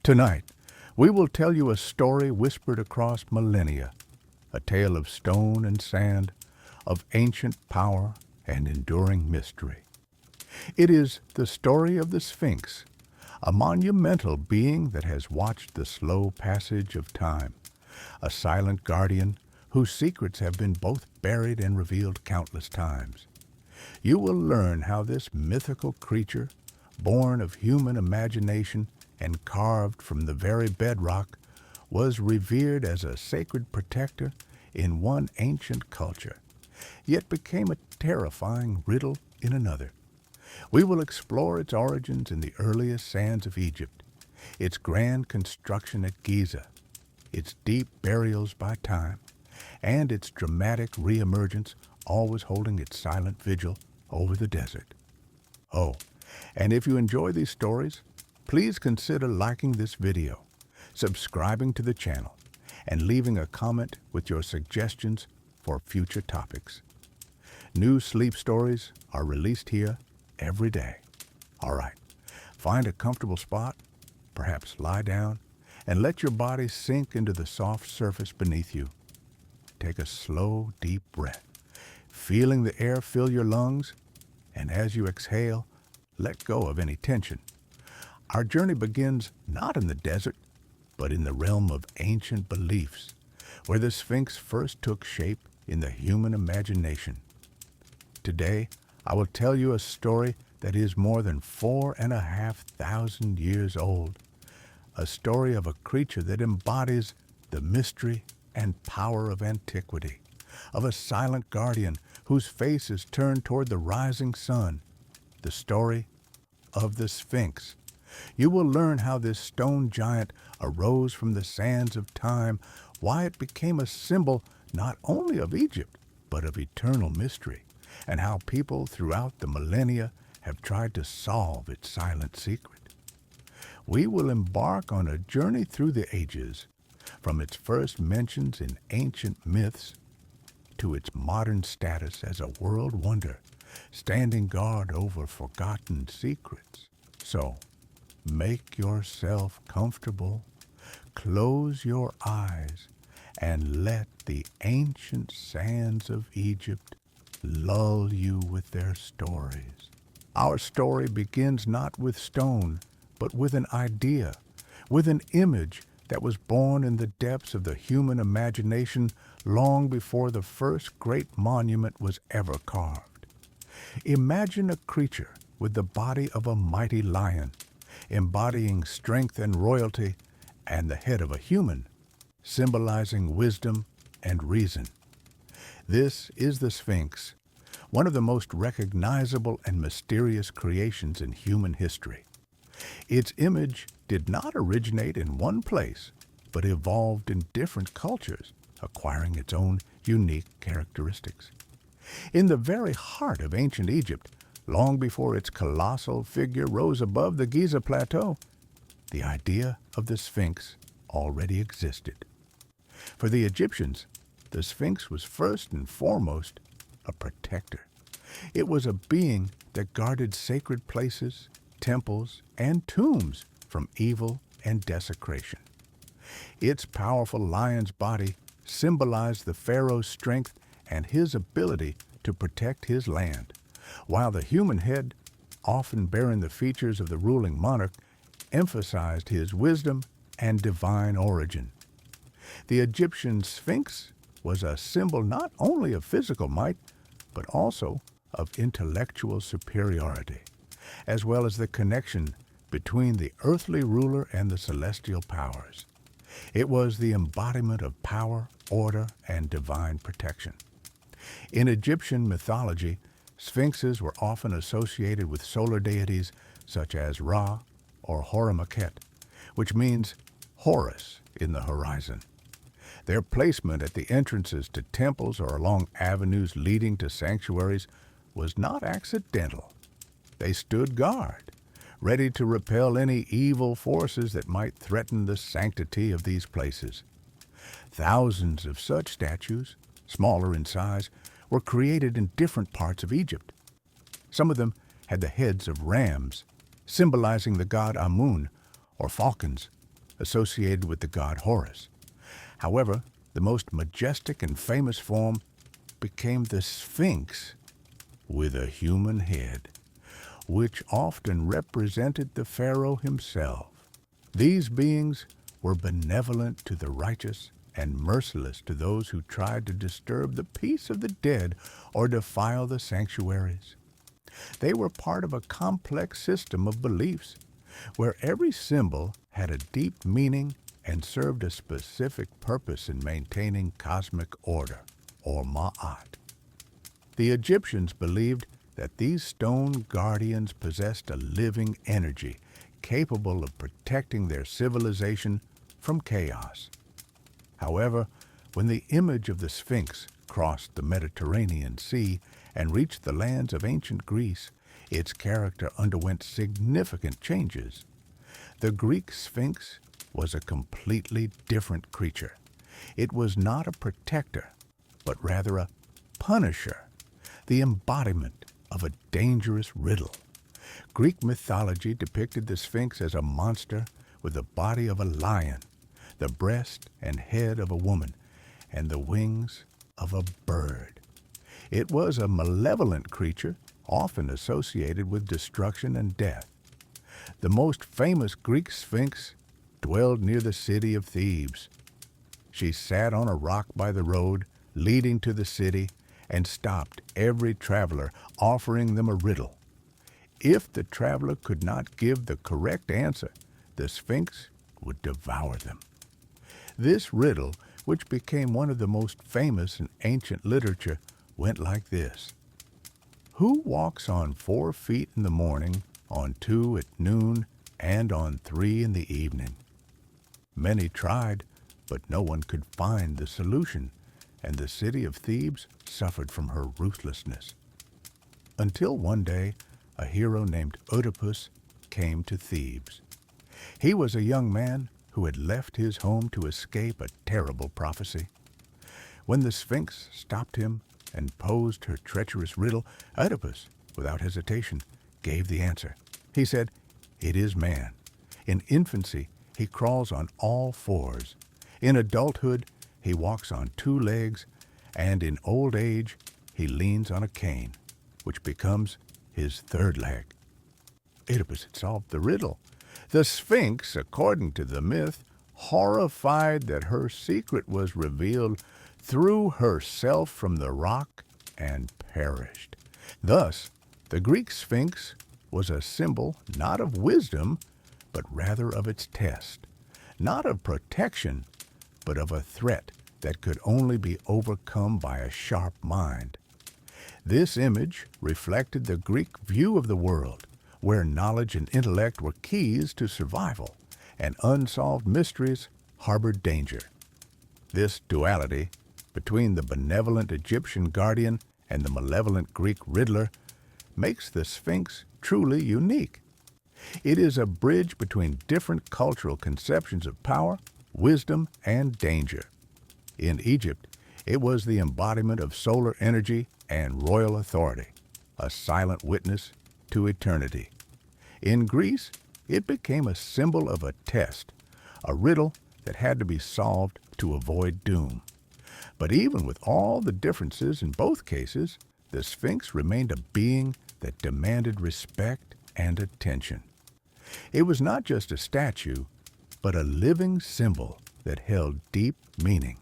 Tonight, we will tell you a story whispered across millennia, a tale of stone and sand, of ancient power and enduring mystery. It is the story of the Sphinx, a monumental being that has watched the slow passage of time, a silent guardian whose secrets have been both buried and revealed countless times. You will learn how this mythical creature, born of human imagination and carved from the very bedrock, was revered as a sacred protector in one ancient culture, yet became a terrifying riddle in another. We will explore its origins in the earliest sands of Egypt, its grand construction at Giza, its deep burials by time, and its dramatic reemergence, always holding its silent vigil over the desert. Oh, and if you enjoy these stories, please consider liking this video, subscribing to the channel, and leaving a comment with your suggestions for future topics. New sleep stories are released here every day. All right, find a comfortable spot, perhaps lie down, and let your body sink into the soft surface beneath you. Take a slow, deep breath, feeling the air fill your lungs, and as you exhale, let go of any tension. Our journey begins not in the desert, but in the realm of ancient beliefs, where the Sphinx first took shape in the human imagination. Today, I will tell you a story that is more than 4,500 years old, a story of a creature that embodies the mystery and power of antiquity, of a silent guardian whose face is turned toward the rising sun, the story of the Sphinx. You will learn how this stone giant arose from the sands of time, why it became a symbol not only of Egypt, but of eternal mystery, and how people throughout the millennia have tried to solve its silent secret. We will embark on a journey through the ages, from its first mentions in ancient myths to its modern status as a world wonder, standing guard over forgotten secrets. So, make yourself comfortable, close your eyes, and let the ancient sands of Egypt lull you with their stories. Our story begins not with stone, but with an idea, with an image that was born in the depths of the human imagination long before the first great monument was ever carved. Imagine a creature with the body of a mighty lion, embodying strength and royalty, and the head of a human, symbolizing wisdom and reason. This is the Sphinx, one of the most recognizable and mysterious creations in human history. Its image did not originate in one place, but evolved in different cultures, acquiring its own unique characteristics. In the very heart of ancient Egypt, long before its colossal figure rose above the Giza plateau, the idea of the Sphinx already existed. For the Egyptians, the Sphinx was first and foremost a protector. It was a being that guarded sacred places, temples, and tombs from evil and desecration. Its powerful lion's body symbolized the pharaoh's strength and his ability to protect his land, while the human head, often bearing the features of the ruling monarch, emphasized his wisdom and divine origin. The Egyptian Sphinx was a symbol not only of physical might, but also of intellectual superiority, as well as the connection between the earthly ruler and the celestial powers. It was the embodiment of power, order, and divine protection. In Egyptian mythology, sphinxes were often associated with solar deities such as Ra or Horemakhet, which means Horus in the horizon. Their placement at the entrances to temples or along avenues leading to sanctuaries was not accidental. They stood guard, ready to repel any evil forces that might threaten the sanctity of these places. Thousands of such statues, smaller in size, were created in different parts of Egypt. Some of them had the heads of rams, symbolizing the god Amun, or falcons, associated with the god Horus. However, the most majestic and famous form became the Sphinx with a human head, which often represented the pharaoh himself. These beings were benevolent to the righteous and merciless to those who tried to disturb the peace of the dead or defile the sanctuaries. They were part of a complex system of beliefs where every symbol had a deep meaning and served a specific purpose in maintaining cosmic order, or Ma'at. The Egyptians believed that these stone guardians possessed a living energy capable of protecting their civilization from chaos. However, when the image of the Sphinx crossed the Mediterranean Sea and reached the lands of ancient Greece, its character underwent significant changes. The Greek Sphinx was a completely different creature. It was not a protector, but rather a punisher, the embodiment of a dangerous riddle. Greek mythology depicted the Sphinx as a monster with the body of a lion, the breast and head of a woman, and the wings of a bird. It was a malevolent creature, often associated with destruction and death. The most famous Greek Sphinx dwelled near the city of Thebes. She sat on a rock by the road leading to the city and stopped every traveler, offering them a riddle. If the traveler could not give the correct answer, the Sphinx would devour them. This riddle, which became one of the most famous in ancient literature, went like this. Who walks on 4 feet in the morning, on 2 at noon, and on 3 in the evening? Many tried, but no one could find the solution, and the city of Thebes suffered from her ruthlessness. Until one day, a hero named Oedipus came to Thebes. He was a young man who had left his home to escape a terrible prophecy. When the Sphinx stopped him and posed her treacherous riddle, Oedipus, without hesitation, gave the answer. He said, "It is man. In infancy, he crawls on all 4s. In adulthood, he walks on 2 legs, and in old age, he leans on a cane, which becomes his 3rd leg." Oedipus had solved the riddle. The Sphinx, according to the myth, horrified that her secret was revealed, threw herself from the rock and perished. Thus, the Greek Sphinx was a symbol not of wisdom, but rather of its test, not of protection, but of a threat that could only be overcome by a sharp mind. This image reflected the Greek view of the world, where knowledge and intellect were keys to survival, and unsolved mysteries harbored danger. This duality between the benevolent Egyptian guardian and the malevolent Greek riddler makes the Sphinx truly unique. It is a bridge between different cultural conceptions of power, wisdom, and danger. In Egypt, it was the embodiment of solar energy and royal authority, a silent witness to eternity. In Greece, it became a symbol of a test, a riddle that had to be solved to avoid doom. But even with all the differences in both cases, the Sphinx remained a being that demanded respect and attention. It was not just a statue, but a living symbol that held deep meaning.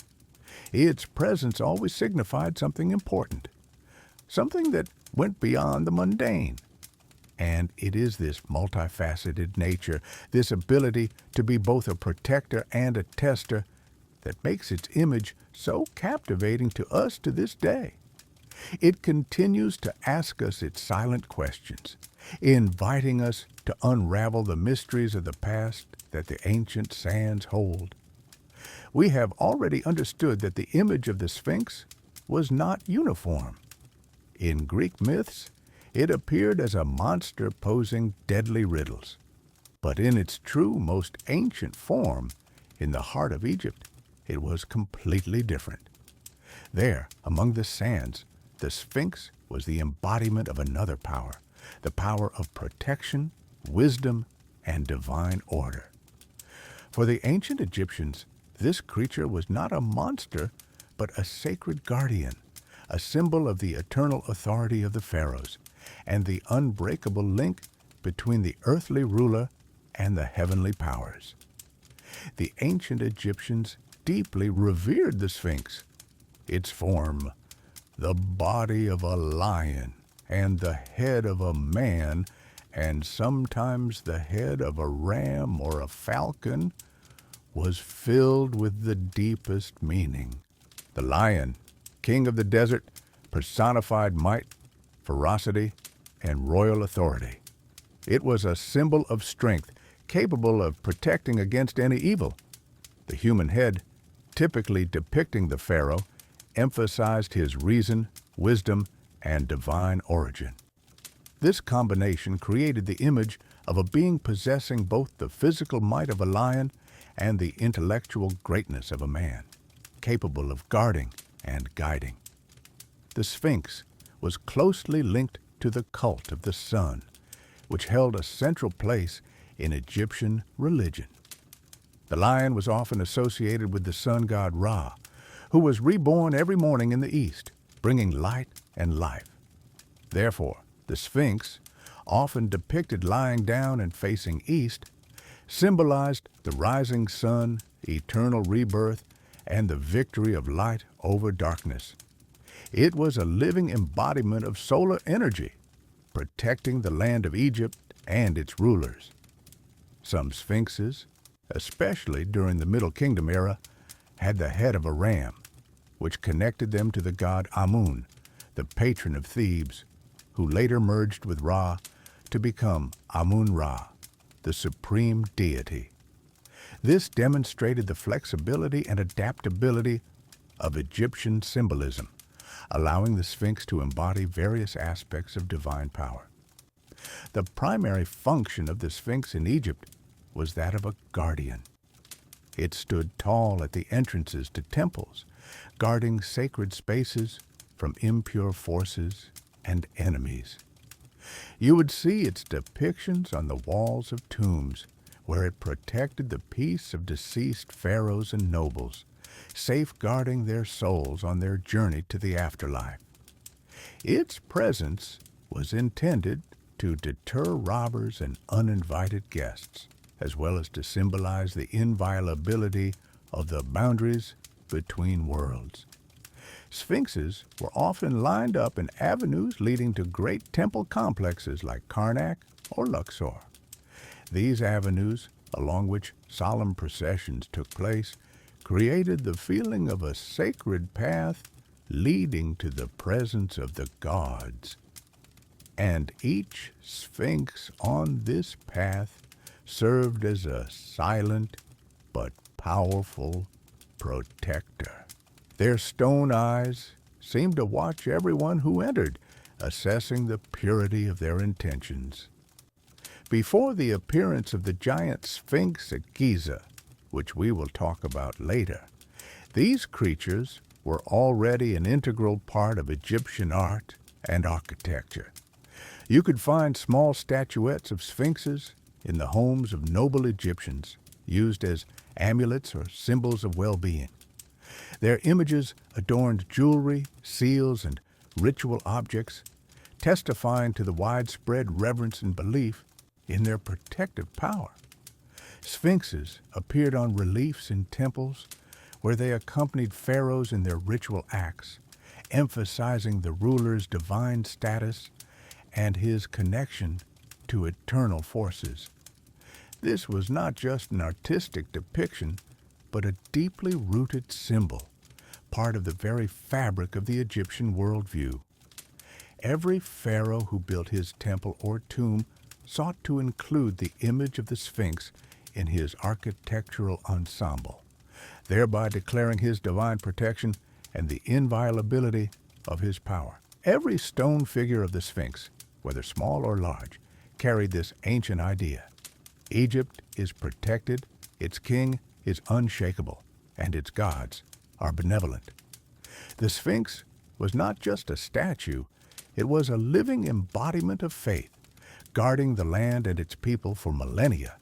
Its presence always signified something important, something that went beyond the mundane. And it is this multifaceted nature, this ability to be both a protector and a tester, that makes its image so captivating to us to this day. It continues to ask us its silent questions, inviting us to unravel the mysteries of the past that the ancient sands hold. We have already understood that the image of the Sphinx was not uniform. In Greek myths, it appeared as a monster posing deadly riddles. But in its true, most ancient form, in the heart of Egypt, it was completely different. There, among the sands, the Sphinx was the embodiment of another power, the power of protection, wisdom, and divine order. For the ancient Egyptians, this creature was not a monster, but a sacred guardian, a symbol of the eternal authority of the pharaohs, and the unbreakable link between the earthly ruler and the heavenly powers. The ancient Egyptians deeply revered the Sphinx. Its form, the body of a lion and the head of a man, and sometimes the head of a ram or a falcon, was filled with the deepest meaning. The lion, king of the desert, personified might, ferocity, and royal authority. It was a symbol of strength, capable of protecting against any evil. The human head, typically depicting the pharaoh, emphasized his reason, wisdom, and divine origin. This combination created the image of a being possessing both the physical might of a lion and the intellectual greatness of a man, capable of guarding and guiding. The Sphinx was closely linked to the cult of the sun, which held a central place in Egyptian religion. The lion was often associated with the sun god Ra, who was reborn every morning in the east, bringing light and life. Therefore, the Sphinx, often depicted lying down and facing east, symbolized the rising sun, eternal rebirth, and the victory of light over darkness. It was a living embodiment of solar energy, protecting the land of Egypt and its rulers. Some sphinxes, especially during the Middle Kingdom era, had the head of a ram, which connected them to the god Amun, the patron of Thebes, who later merged with Ra to become Amun-Ra, the supreme deity. This demonstrated the flexibility and adaptability of Egyptian symbolism, allowing the Sphinx to embody various aspects of divine power. The primary function of the Sphinx in Egypt was that of a guardian. It stood tall at the entrances to temples, guarding sacred spaces from impure forces and enemies. You would see its depictions on the walls of tombs, where it protected the peace of deceased pharaohs and nobles, safeguarding their souls on their journey to the afterlife. Its presence was intended to deter robbers and uninvited guests, as well as to symbolize the inviolability of the boundaries between worlds. Sphinxes were often lined up in avenues leading to great temple complexes like Karnak or Luxor. These avenues, along which solemn processions took place, created the feeling of a sacred path leading to the presence of the gods. And each sphinx on this path served as a silent but powerful protector. Their stone eyes seemed to watch everyone who entered, assessing the purity of their intentions. Before the appearance of the giant Sphinx at Giza, which we will talk about later, these creatures were already an integral part of Egyptian art and architecture. You could find small statuettes of sphinxes in the homes of noble Egyptians, used as amulets or symbols of well-being. Their images adorned jewelry, seals, and ritual objects, testifying to the widespread reverence and belief in their protective power. Sphinxes appeared on reliefs in temples where they accompanied pharaohs in their ritual acts, emphasizing the ruler's divine status and his connection to eternal forces. This was not just an artistic depiction, but a deeply rooted symbol, part of the very fabric of the Egyptian worldview. Every pharaoh who built his temple or tomb sought to include the image of the Sphinx in his architectural ensemble, thereby declaring his divine protection and the inviolability of his power. Every stone figure of the Sphinx, whether small or large, carried this ancient idea. Egypt is protected, its king is unshakable, and its gods are benevolent. The Sphinx was not just a statue, it was a living embodiment of faith, guarding the land and its people for millennia.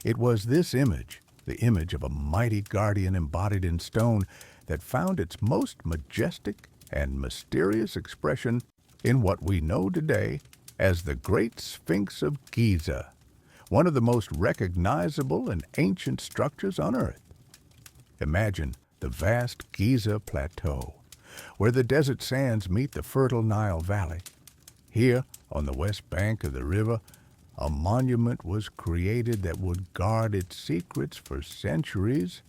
It was this image, the image of a mighty guardian embodied in stone that found its most majestic and mysterious expression in what we know today as the Great Sphinx of Giza, one of the most recognizable and ancient structures on Earth. Imagine the vast Giza Plateau, where the desert sands meet the fertile Nile Valley. Here, on the west bank of the river, a monument was created that would guard its secrets for centuries,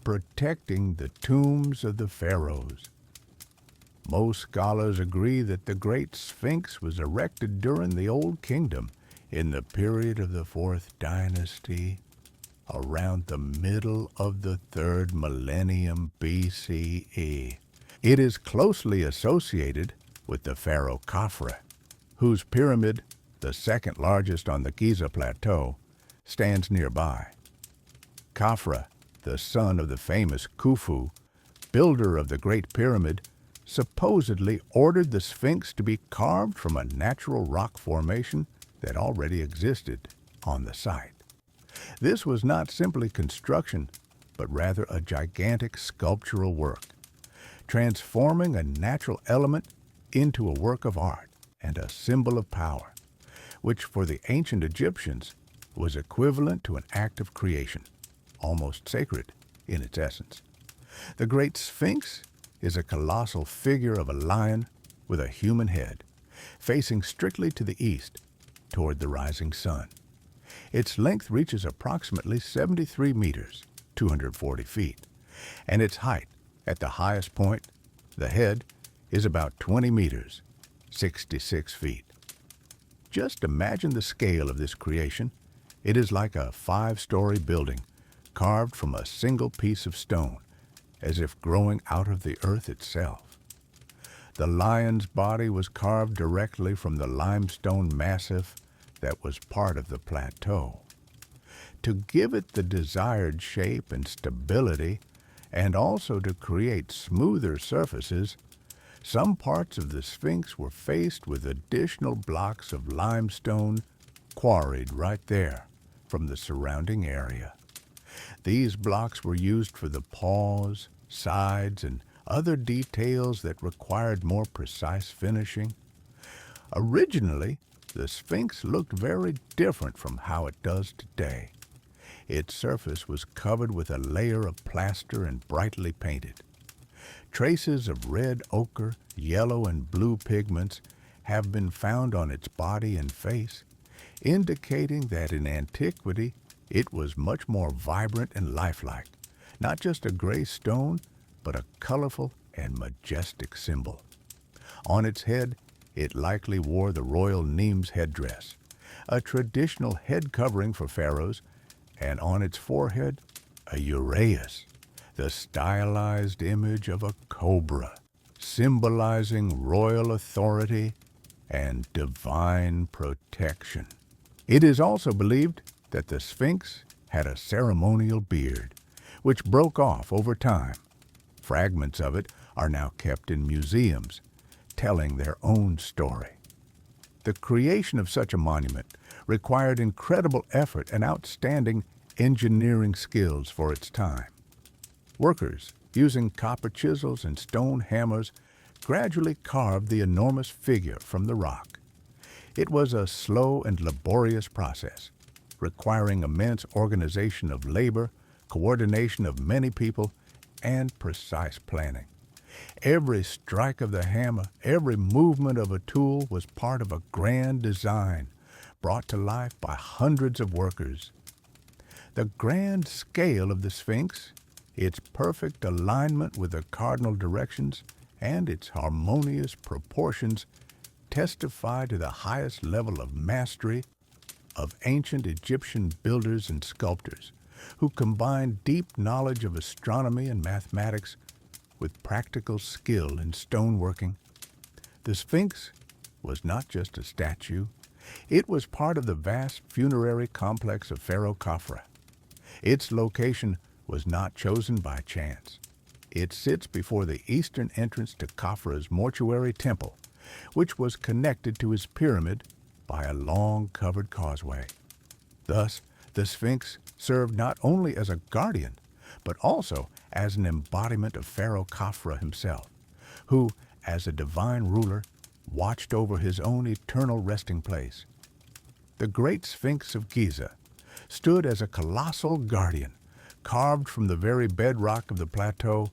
protecting the tombs of the pharaohs. Most scholars agree that the Great Sphinx was erected during the Old Kingdom in the period of the Fourth Dynasty, around the middle of the third millennium BCE. It is closely associated with the pharaoh Khafre, whose pyramid, the second largest on the Giza Plateau, stands nearby. Khafre, the son of the famous Khufu, builder of the Great Pyramid, supposedly ordered the Sphinx to be carved from a natural rock formation that already existed on the site. This was not simply construction, but rather a gigantic sculptural work, transforming a natural element into a work of art and a symbol of power, which for the ancient Egyptians was equivalent to an act of creation, almost sacred in its essence. The Great Sphinx is a colossal figure of a lion with a human head, facing strictly to the east, toward the rising sun. Its length reaches approximately 73 meters, 240 feet, and its height, at the highest point, the head, is about 20 meters, 66 feet. Just imagine the scale of this creation. It is like a 5-story building carved from a single piece of stone, as if growing out of the earth itself. The lion's body was carved directly from the limestone massif that was part of the plateau. To give it the desired shape and stability, and also to create smoother surfaces, some parts of the Sphinx were faced with additional blocks of limestone quarried right there from the surrounding area. These blocks were used for the paws, sides, and other details that required more precise finishing. Originally, the Sphinx looked very different from how it does today. Its surface was covered with a layer of plaster and brightly painted. Traces of red ochre, yellow, and blue pigments have been found on its body and face, indicating that in antiquity it was much more vibrant and lifelike, not just a gray stone, but a colorful and majestic symbol. On its head, it likely wore the royal Nemes headdress, a traditional head covering for pharaohs, and on its forehead, a uraeus, the stylized image of a cobra, symbolizing royal authority and divine protection. It is also believed that the Sphinx had a ceremonial beard, which broke off over time. Fragments of it are now kept in museums, telling their own story. The creation of such a monument required incredible effort and outstanding engineering skills for its time. Workers, using copper chisels and stone hammers, gradually carved the enormous figure from the rock. It was a slow and laborious process, requiring immense organization of labor, coordination of many people, and precise planning. Every strike of the hammer, every movement of a tool was part of a grand design, brought to life by hundreds of workers. The grand scale of the Sphinx, its perfect alignment with the cardinal directions, and its harmonious proportions testify to the highest level of mastery of ancient Egyptian builders and sculptors, who combined deep knowledge of astronomy and mathematics with practical skill in stoneworking. The Sphinx was not just a statue. It was part of the vast funerary complex of Pharaoh Khafre. Its location was not chosen by chance. It sits before the eastern entrance to Khafre's mortuary temple, which was connected to his pyramid by a long covered causeway. Thus, The Sphinx served not only as a guardian, but also as an embodiment of Pharaoh Khafra himself, who, as a divine ruler, watched over his own eternal resting place. The Great Sphinx of Giza stood as a colossal guardian, carved from the very bedrock of the plateau,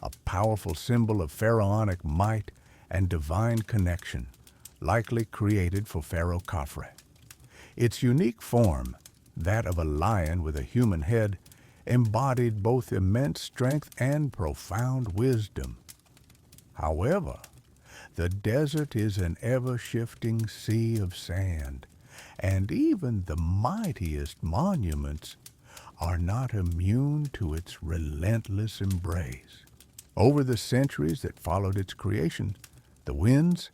a powerful symbol of pharaonic might and divine connection, likely created for Pharaoh Khafre. Its unique form, that of a lion with a human head, embodied both immense strength and profound wisdom. However, the desert is an ever-shifting sea of sand, and even the mightiest monuments are not immune to its relentless embrace. Over the centuries that followed its creation, the winds,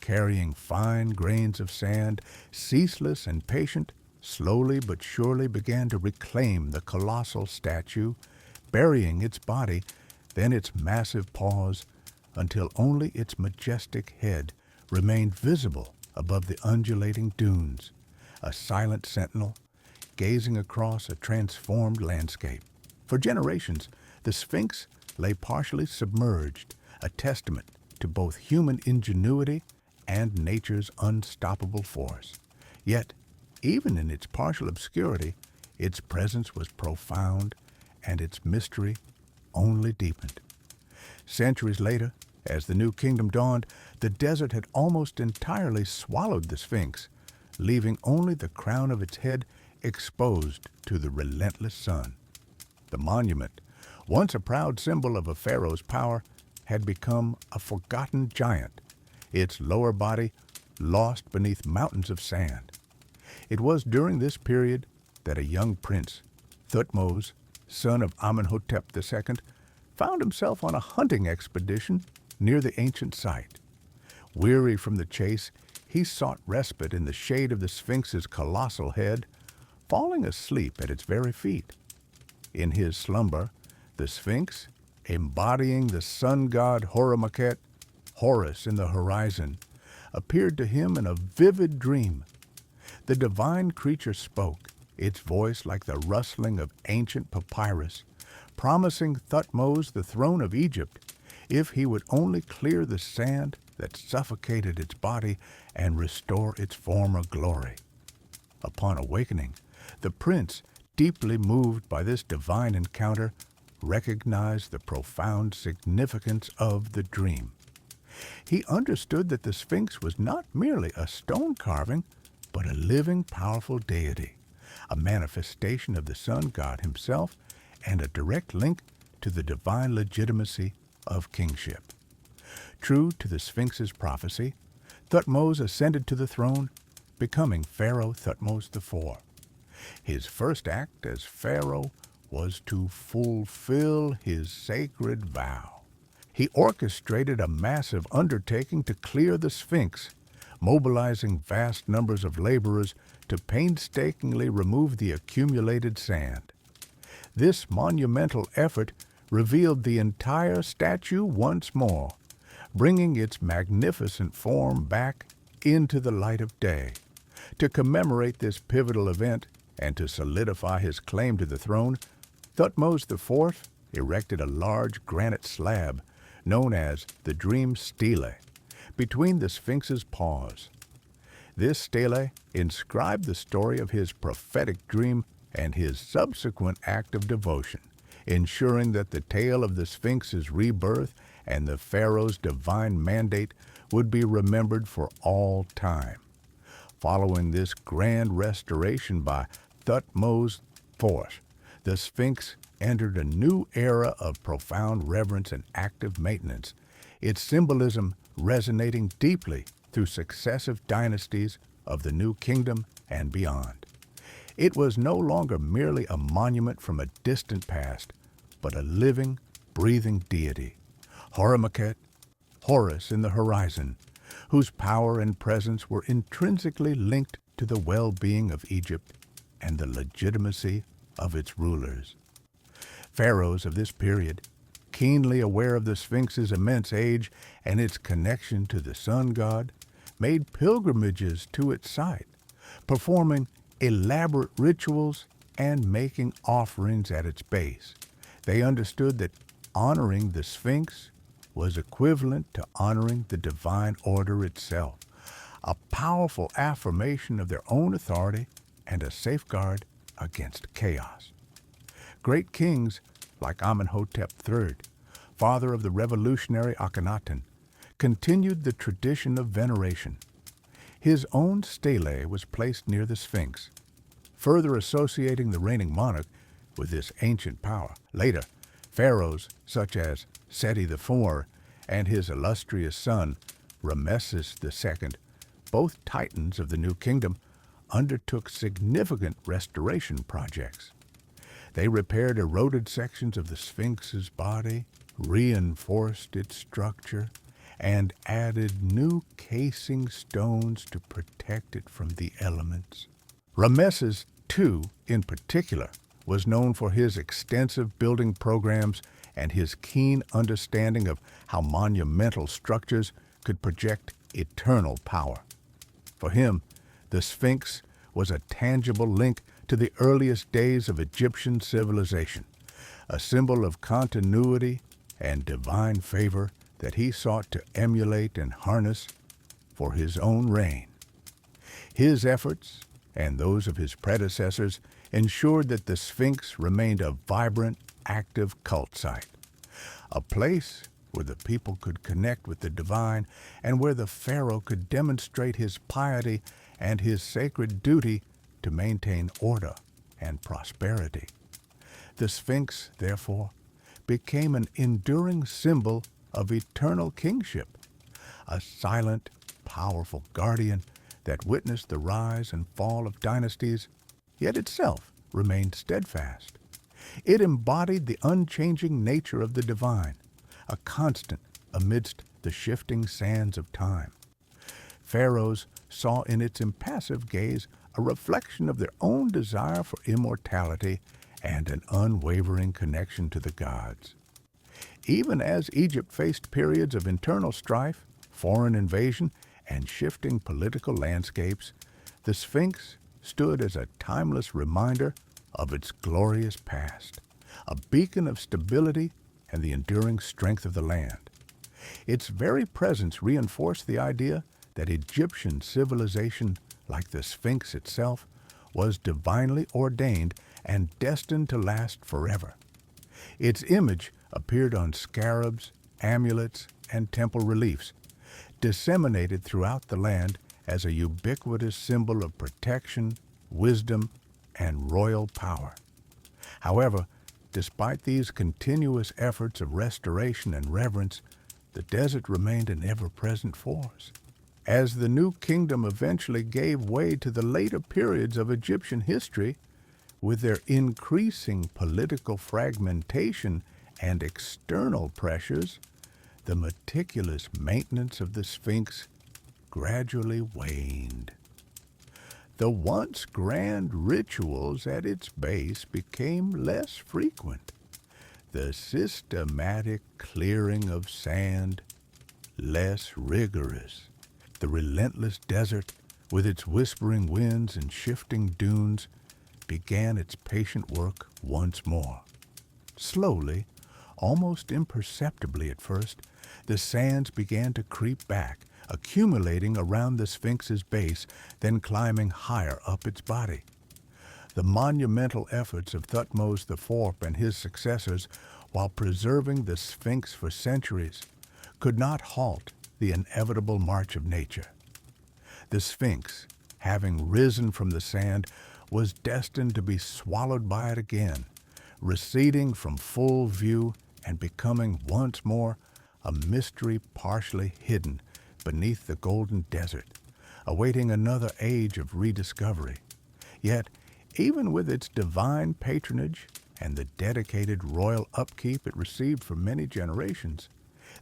carrying fine grains of sand, ceaseless and patient, slowly but surely began to reclaim the colossal statue, burying its body, then its massive paws, until only its majestic head remained visible above the undulating dunes, a silent sentinel gazing across a transformed landscape. For generations, the Sphinx lay partially submerged, a testament to both human ingenuity and nature's unstoppable force. Yet, even in its partial obscurity, its presence was profound and its mystery only deepened. Centuries later, as the New Kingdom dawned, the desert had almost entirely swallowed the Sphinx, leaving only the crown of its head exposed to the relentless sun. The monument, once a proud symbol of a pharaoh's power, had become a forgotten giant, its lower body lost beneath mountains of sand. It was during this period that a young prince, Thutmose, son of Amenhotep II, found himself on a hunting expedition near the ancient site. Weary from the chase, he sought respite in the shade of the Sphinx's colossal head, falling asleep at its very feet. In his slumber, the Sphinx, embodying the sun god Horemakhet, Horus in the horizon, appeared to him in a vivid dream. The divine creature spoke, its voice like the rustling of ancient papyrus, promising Thutmose the throne of Egypt if he would only clear the sand that suffocated its body and restore its former glory. Upon awakening, the prince, deeply moved by this divine encounter, recognized the profound significance of the dream. He understood that the Sphinx was not merely a stone carving, but a living, powerful deity, a manifestation of the sun god himself, and a direct link to the divine legitimacy of kingship. True to the Sphinx's prophecy, Thutmose ascended to the throne, becoming Pharaoh Thutmose IV. His first act as pharaoh was to fulfill his sacred vow. He orchestrated a massive undertaking to clear the Sphinx, mobilizing vast numbers of laborers to painstakingly remove the accumulated sand. This monumental effort revealed the entire statue once more, bringing its magnificent form back into the light of day. To commemorate this pivotal event and to solidify his claim to the throne, Thutmose IV erected a large granite slab known as the Dream Stele between the Sphinx's paws. This stele inscribed the story of his prophetic dream and his subsequent act of devotion, ensuring that the tale of the Sphinx's rebirth and the pharaoh's divine mandate would be remembered for all time. Following this grand restoration by Thutmose IV, the Sphinx entered a new era of profound reverence and active maintenance, its symbolism resonating deeply through successive dynasties of the New Kingdom and beyond. It was no longer merely a monument from a distant past, but a living, breathing deity, Horemakhet, Horus in the horizon, whose power and presence were intrinsically linked to the well-being of Egypt and the legitimacy of its rulers. Pharaohs of this period, keenly aware of the Sphinx's immense age and its connection to the sun god, made pilgrimages to its site, performing elaborate rituals and making offerings at its base. They understood that honoring the Sphinx was equivalent to honoring the divine order itself, a powerful affirmation of their own authority and a safeguard against chaos. Great kings like Amenhotep III, father of the revolutionary Akhenaten, continued the tradition of veneration. His own stele was placed near the Sphinx, further associating the reigning monarch with this ancient power. Later, pharaohs such as Seti IV and his illustrious son, Ramesses II, both titans of the New Kingdom, undertook significant restoration projects. They repaired eroded sections of the Sphinx's body, reinforced its structure, and added new casing stones to protect it from the elements. Ramesses II, in particular, was known for his extensive building programs and his keen understanding of how monumental structures could project eternal power. For him, the Sphinx was a tangible link to the earliest days of Egyptian civilization, a symbol of continuity and divine favor that he sought to emulate and harness for his own reign. His efforts, and those of his predecessors, ensured that the Sphinx remained a vibrant, active cult site, a place where the people could connect with the divine and where the pharaoh could demonstrate his piety and his sacred duty to maintain order and prosperity. The Sphinx, therefore, became an enduring symbol of eternal kingship, a silent, powerful guardian that witnessed the rise and fall of dynasties, yet itself remained steadfast. It embodied the unchanging nature of the divine, a constant amidst the shifting sands of time. Pharaohs saw in its impassive gaze a reflection of their own desire for immortality and an unwavering connection to the gods. Even as Egypt faced periods of internal strife, foreign invasion, and shifting political landscapes, the Sphinx stood as a timeless reminder of its glorious past, a beacon of stability and the enduring strength of the land. Its very presence reinforced the idea that Egyptian civilization, like the Sphinx itself, was divinely ordained and destined to last forever. Its image appeared on scarabs, amulets, and temple reliefs, disseminated throughout the land as a ubiquitous symbol of protection, wisdom, and royal power. However, despite these continuous efforts of restoration and reverence, the desert remained an ever-present force. As the New Kingdom eventually gave way to the later periods of Egyptian history, with their increasing political fragmentation and external pressures, the meticulous maintenance of the Sphinx gradually waned. The once grand rituals at its base became less frequent. The systematic clearing of sand less rigorous. The relentless desert, with its whispering winds and shifting dunes, began its patient work once more. Slowly, almost imperceptibly at first, the sands began to creep back, accumulating around the Sphinx's base, then climbing higher up its body. The monumental efforts of Thutmose IV and his successors, while preserving the Sphinx for centuries, could not halt the inevitable march of nature. The Sphinx, having risen from the sand, was destined to be swallowed by it again, receding from full view and becoming once more a mystery partially hidden beneath the golden desert, awaiting another age of rediscovery. Yet, even with its divine patronage and the dedicated royal upkeep it received for many generations,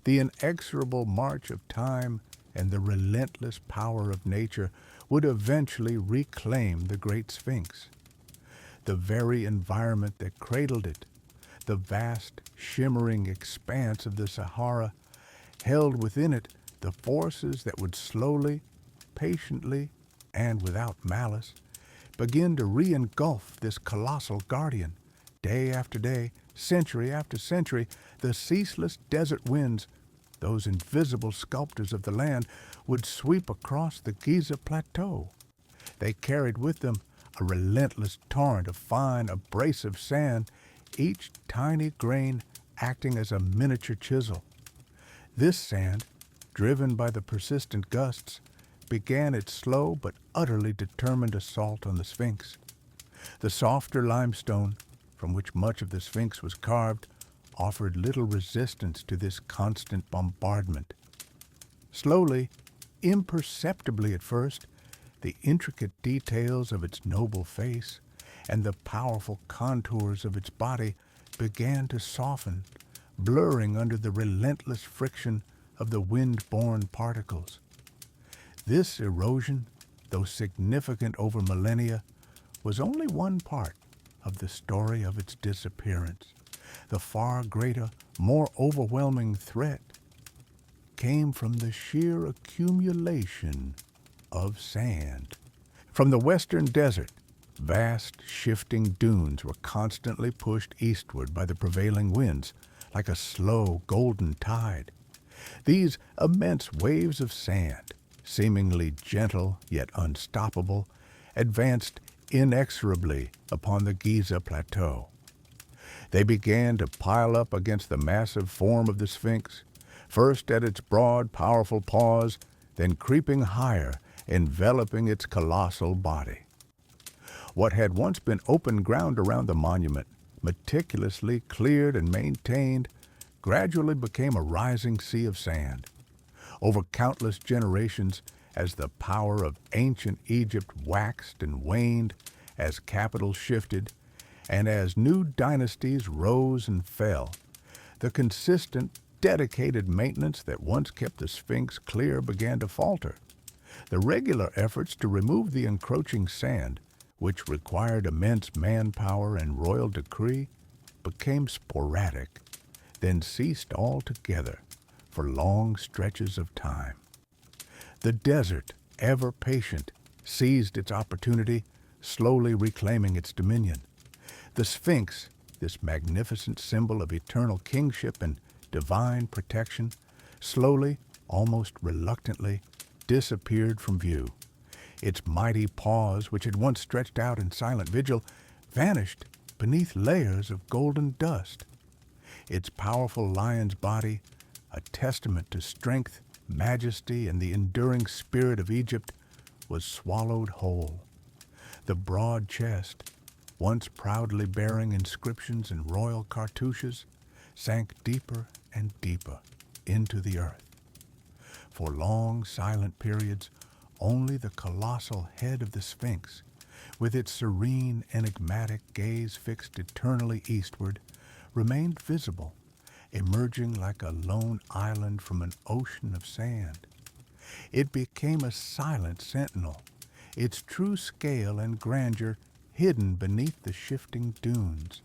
the inexorable march of time and the relentless power of nature would eventually reclaim the Great Sphinx. The very environment that cradled it, the vast, shimmering expanse of the Sahara, held within it the forces that would slowly, patiently, and without malice, begin to re-engulf this colossal guardian. Day after day, century after century, the ceaseless desert winds, those invisible sculptors of the land, would sweep across the Giza plateau. They carried with them a relentless torrent of fine, abrasive sand, each tiny grain acting as a miniature chisel. This sand, driven by the persistent gusts, began its slow but utterly determined assault on the Sphinx. The softer limestone, from which much of the Sphinx was carved, offered little resistance to this constant bombardment. Slowly, imperceptibly at first, the intricate details of its noble face and the powerful contours of its body began to soften, blurring under the relentless friction of the wind-borne particles. This erosion, though significant over millennia, was only one part of the story of its disappearance. The far greater, more overwhelming threat came from the sheer accumulation of sand. From the western desert, vast shifting dunes were constantly pushed eastward by the prevailing winds, like a slow golden tide. These immense waves of sand, seemingly gentle yet unstoppable, advanced inexorably upon the Giza plateau. They began to pile up against the massive form of the Sphinx, first at its broad, powerful paws, then creeping higher, enveloping its colossal body. What had once been open ground around the monument, meticulously cleared and maintained, gradually became a rising sea of sand. Over countless generations, as the power of ancient Egypt waxed and waned, as capitals shifted, and as new dynasties rose and fell, the consistent, dedicated maintenance that once kept the Sphinx clear began to falter. The regular efforts to remove the encroaching sand, which required immense manpower and royal decree, became sporadic, then ceased altogether for long stretches of time. The desert, ever patient, seized its opportunity, slowly reclaiming its dominion. The Sphinx, this magnificent symbol of eternal kingship and divine protection, slowly, almost reluctantly, disappeared from view. Its mighty paws, which had once stretched out in silent vigil, vanished beneath layers of golden dust. Its powerful lion's body, a testament to strength, majesty, and the enduring spirit of Egypt, was swallowed whole. The broad chest, once proudly bearing inscriptions and royal cartouches, sank deeper and deeper into the earth. For long, silent periods, only the colossal head of the Sphinx, with its serene, enigmatic gaze fixed eternally eastward, remained visible, emerging like a lone island from an ocean of sand. It became a silent sentinel, its true scale and grandeur hidden beneath the shifting dunes,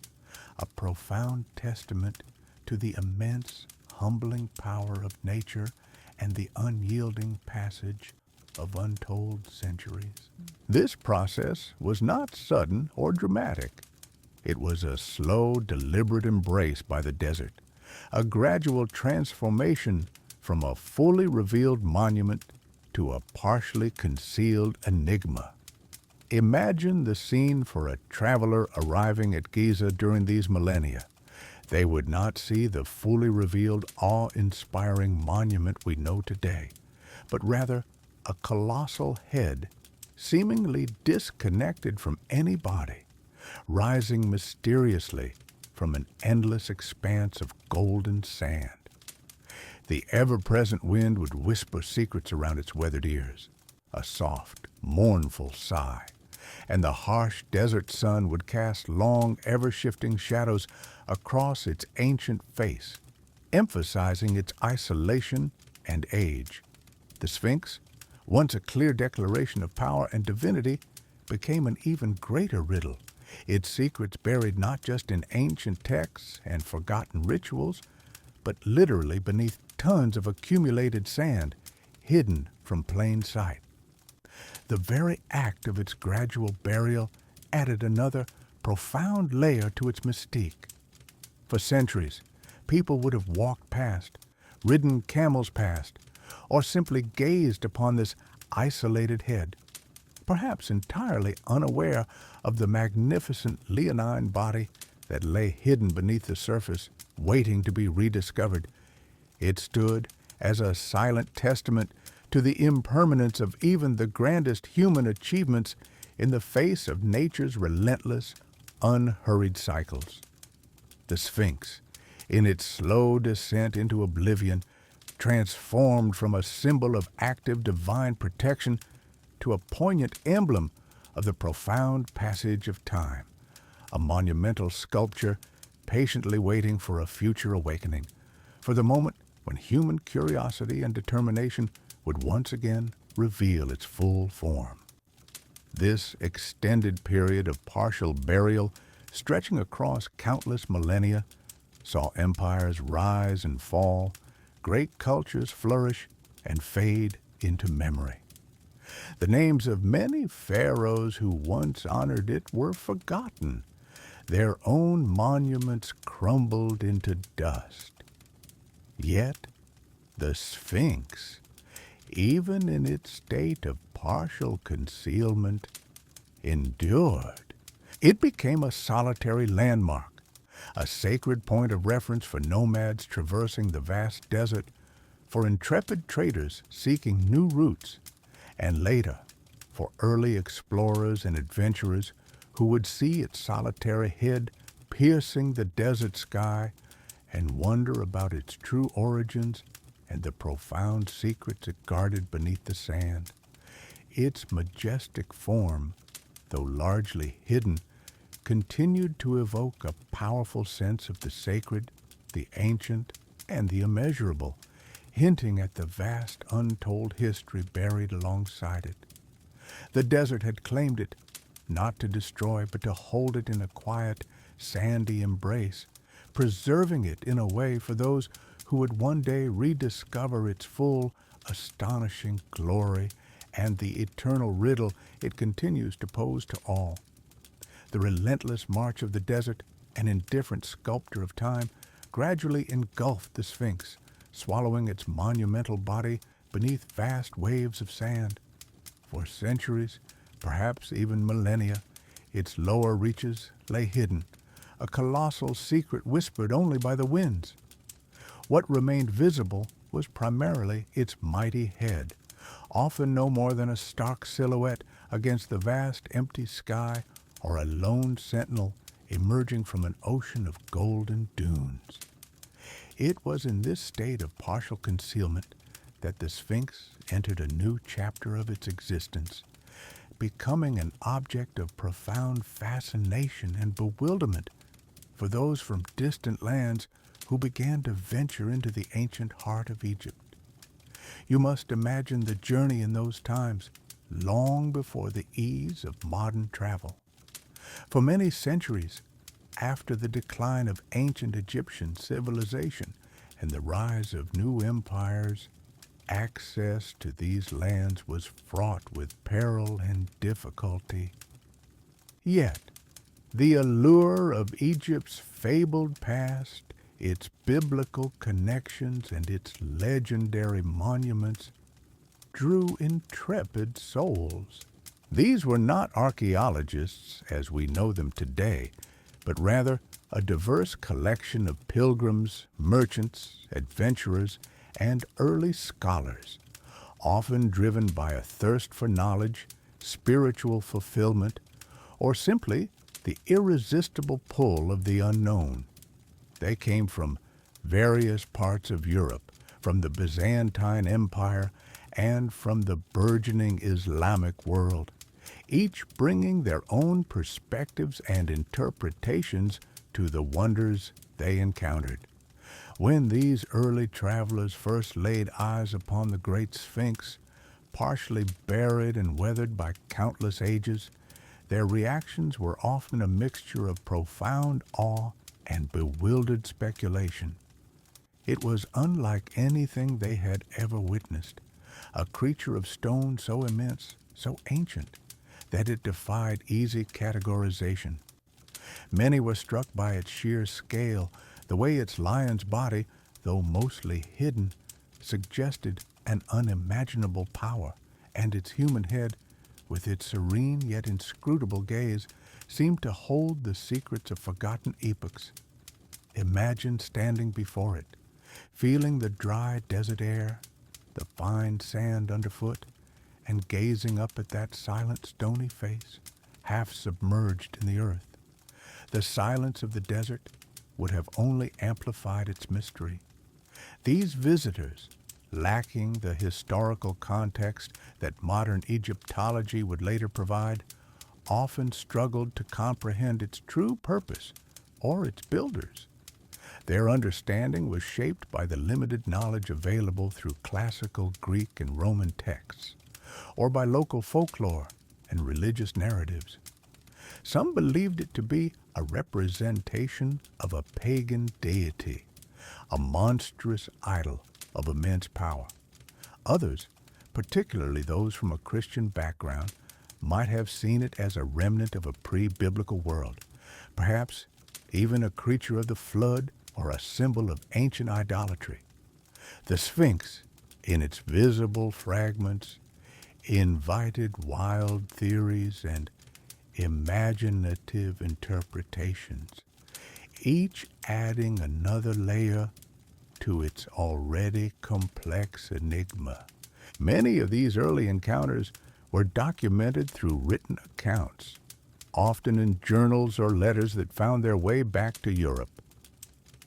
a profound testament to the immense, humbling power of nature and the unyielding passage of untold centuries. This process was not sudden or dramatic. It was a slow, deliberate embrace by the desert, a gradual transformation from a fully revealed monument to a partially concealed enigma. Imagine the scene for a traveler arriving at Giza during these millennia. They would not see the fully revealed, awe-inspiring monument we know today, but rather a colossal head, seemingly disconnected from any body, rising mysteriously from an endless expanse of golden sand. The ever-present wind would whisper secrets around its weathered ears, a soft, mournful sigh, and the harsh desert sun would cast long, ever-shifting shadows across its ancient face, emphasizing its isolation and age. The Sphinx, once a clear declaration of power and divinity, became an even greater riddle, its secrets buried not just in ancient texts and forgotten rituals, but literally beneath tons of accumulated sand, hidden from plain sight. the very act of its gradual burial added another profound layer to its mystique. For centuries, people would have walked past, ridden camels past, or simply gazed upon this isolated head, perhaps entirely unaware of the magnificent leonine body that lay hidden beneath the surface, waiting to be rediscovered. It stood as a silent testament to the impermanence of even the grandest human achievements in the face of nature's relentless, unhurried cycles. The Sphinx, in its slow descent into oblivion, transformed from a symbol of active divine protection to a poignant emblem of the profound passage of time, a monumental sculpture patiently waiting for a future awakening, for the moment when human curiosity and determination would once again reveal its full form. This extended period of partial burial, stretching across countless millennia, saw empires rise and fall, great cultures flourish and fade into memory. The names of many pharaohs who once honored it were forgotten. Their own monuments crumbled into dust. Yet the Sphinx, even in its state of partial concealment, endured. It became a solitary landmark, a sacred point of reference for nomads traversing the vast desert, for intrepid traders seeking new routes, and later for early explorers and adventurers who would see its solitary head piercing the desert sky and wonder about its true origins and the profound secrets it guarded beneath the sand. Its majestic form, though largely hidden, continued to evoke a powerful sense of the sacred, the ancient, and the immeasurable, hinting at the vast untold history buried alongside it. The desert had claimed it, not to destroy, but to hold it in a quiet, sandy embrace, preserving it in a way for those who would one day rediscover its full, astonishing glory and the eternal riddle it continues to pose to all. The relentless march of the desert, an indifferent sculptor of time, gradually engulfed the Sphinx, swallowing its monumental body beneath vast waves of sand. For centuries, perhaps even millennia, its lower reaches lay hidden, a colossal secret whispered only by the winds. What remained visible was primarily its mighty head, often no more than a stark silhouette against the vast empty sky or a lone sentinel emerging from an ocean of golden dunes. It was in this state of partial concealment that the Sphinx entered a new chapter of its existence, becoming an object of profound fascination and bewilderment for those from distant lands who began to venture into the ancient heart of Egypt. You must imagine the journey in those times, long before the ease of modern travel. For many centuries, after the decline of ancient Egyptian civilization and the rise of new empires, access to these lands was fraught with peril and difficulty. Yet, the allure of Egypt's fabled past, its biblical connections, and its legendary monuments drew intrepid souls. These were not archaeologists as we know them today, but rather a diverse collection of pilgrims, merchants, adventurers, and early scholars, often driven by a thirst for knowledge, spiritual fulfillment, or simply the irresistible pull of the unknown. They came from various parts of Europe, from the Byzantine Empire, and from the burgeoning Islamic world, each bringing their own perspectives and interpretations to the wonders they encountered. When these early travelers first laid eyes upon the Great Sphinx, partially buried and weathered by countless ages, their reactions were often a mixture of profound awe and bewildered speculation. It was unlike anything they had ever witnessed, a creature of stone so immense so ancient that it defied easy categorization. Many were struck by its sheer scale, the way its lion's body, though mostly hidden, suggested an unimaginable power, and its human head, with its serene yet inscrutable gaze, seemed to hold the secrets of forgotten epochs. Imagine standing before it, feeling the dry desert air, the fine sand underfoot, and gazing up at that silent stony face, half submerged in the earth. The silence of the desert would have only amplified its mystery. These visitors, lacking the historical context that modern Egyptology would later provide, often struggled to comprehend its true purpose or its builders. Their understanding was shaped by the limited knowledge available through classical Greek and Roman texts, or by local folklore and religious narratives. Some believed it to be a representation of a pagan deity, a monstrous idol of immense power. Others, particularly those from a Christian background, might have seen it as a remnant of a pre-biblical world, perhaps even a creature of the flood or a symbol of ancient idolatry. The Sphinx, in its visible fragments, invited wild theories and imaginative interpretations, each adding another layer to its already complex enigma. Many of these early encounters were documented through written accounts, often in journals or letters that found their way back to Europe.